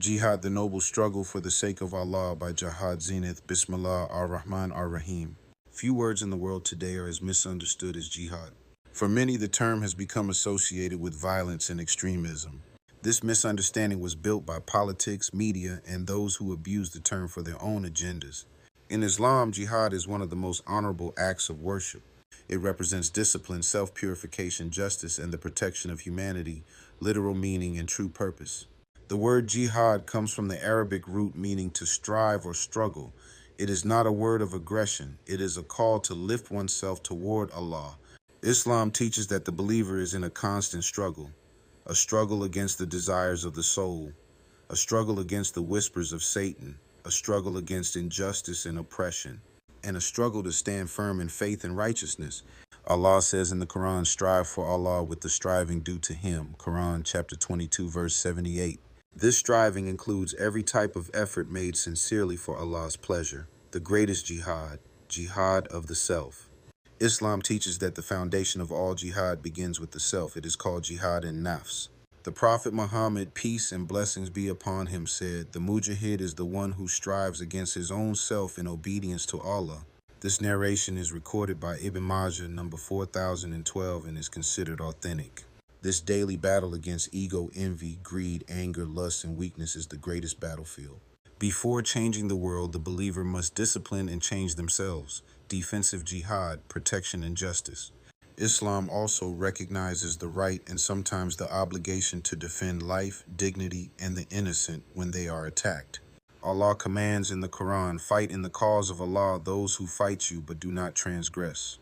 Jihad, the noble struggle for the sake of Allah by Jihad Zenith, Bismillah ar-Rahman ar-Rahim. Few words in the world today are as misunderstood as jihad. For many, the term has become associated with violence and extremism. This misunderstanding was built by politics, media, and those who abuse the term for their own agendas. In Islam, jihad is one of the most honorable acts of worship. It represents discipline, self-purification, justice, and the protection of humanity, literal meaning and true purpose. The word jihad comes from the Arabic root meaning to strive or struggle. It is not a word of aggression. It is a call to lift oneself toward Allah. Islam teaches that the believer is in a constant struggle, a struggle against the desires of the soul, a struggle against the whispers of Satan, a struggle against injustice and oppression, and a struggle to stand firm in faith and righteousness. Allah says in the Quran, strive for Allah with the striving due to Him. Quran chapter 22, verse 78. This striving includes every type of effort made sincerely for Allah's pleasure. The greatest jihad, jihad of the self. Islam teaches that the foundation of all jihad begins with the self. It is called jihad in nafs. The Prophet Muhammad, peace and blessings be upon him, said, the mujahid is the one who strives against his own self in obedience to Allah. This narration is recorded by Ibn Majah, number 4012, and is considered authentic. This daily battle against ego, envy, greed, anger, lust, and weakness is the greatest battlefield. Before changing the world, the believer must discipline and change themselves. Defensive jihad, protection and justice. Islam also recognizes the right and sometimes the obligation to defend life, dignity, and the innocent when they are attacked. Allah commands in the Quran, fight in the cause of Allah those who fight you but do not transgress.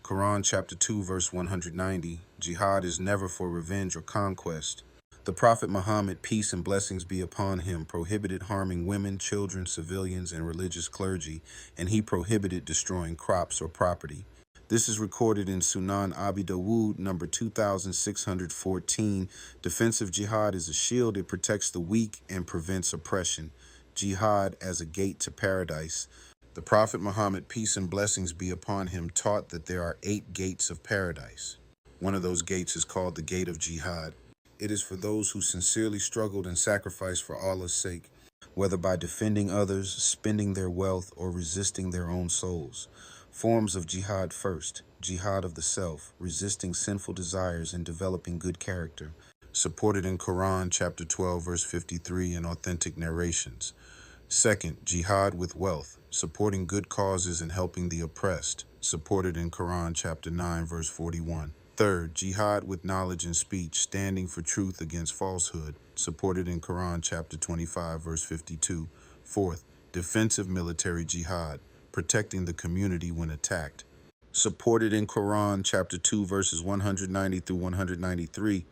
Quran chapter 2 verse 190, jihad is never for revenge or conquest. The Prophet Muhammad, peace and blessings be upon him, prohibited harming women, children, civilians, and religious clergy, and he prohibited destroying crops or property. This is recorded in Sunan Abi Dawud, number 2614. Defensive jihad is a shield. It protects the weak and prevents oppression. Jihad as a gate to paradise. The Prophet Muhammad, peace and blessings be upon him, taught that there are 8 gates of paradise. One of those gates is called the gate of jihad. It is for those who sincerely struggled and sacrificed for Allah's sake, whether by defending others, spending their wealth, or resisting their own souls. Forms of jihad first, jihad of the self, resisting sinful desires and developing good character, supported in Quran chapter 12 verse 53 and authentic narrations. Second, jihad with wealth, supporting good causes and helping the oppressed, supported in Quran chapter 9 verse 41. Third, jihad with knowledge and speech, standing for truth against falsehood, supported in Quran chapter 25 verse 52. Fourth, defensive military jihad, protecting the community when attacked, supported in Quran chapter 2 verses 190 through 193.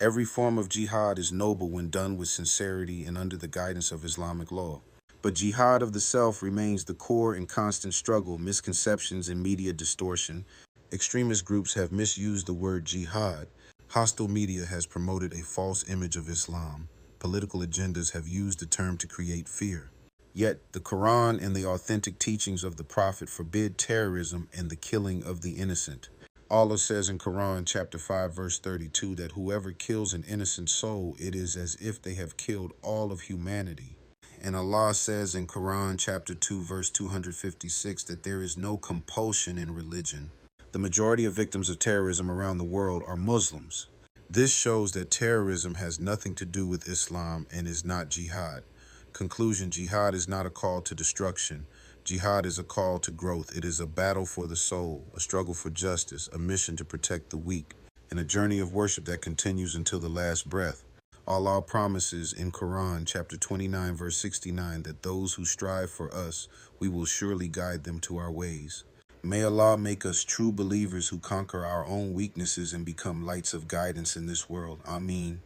Every form of jihad is noble when done with sincerity and under the guidance of Islamic law. But jihad of the self remains the core and constant struggle, misconceptions and media distortion. Extremist groups have misused the word jihad. Hostile media has promoted a false image of Islam. Political agendas have used the term to create fear. Yet, the Quran and the authentic teachings of the Prophet forbid terrorism and the killing of the innocent. Allah says in Quran chapter 5 verse 32 that whoever kills an innocent soul, it is as if they have killed all of humanity. And Allah says in Quran chapter 2 verse 256 that there is no compulsion in religion. The majority of victims of terrorism around the world are Muslims. This shows that terrorism has nothing to do with Islam and is not jihad. Conclusion, jihad is not a call to destruction. Jihad is a call to growth. It is a battle for the soul, a struggle for justice, a mission to protect the weak, and a journey of worship that continues until the last breath. Allah promises in Quran chapter 29 verse 69 that those who strive for us, we will surely guide them to our ways. May Allah make us true believers who conquer our own weaknesses and become lights of guidance in this world. Ameen.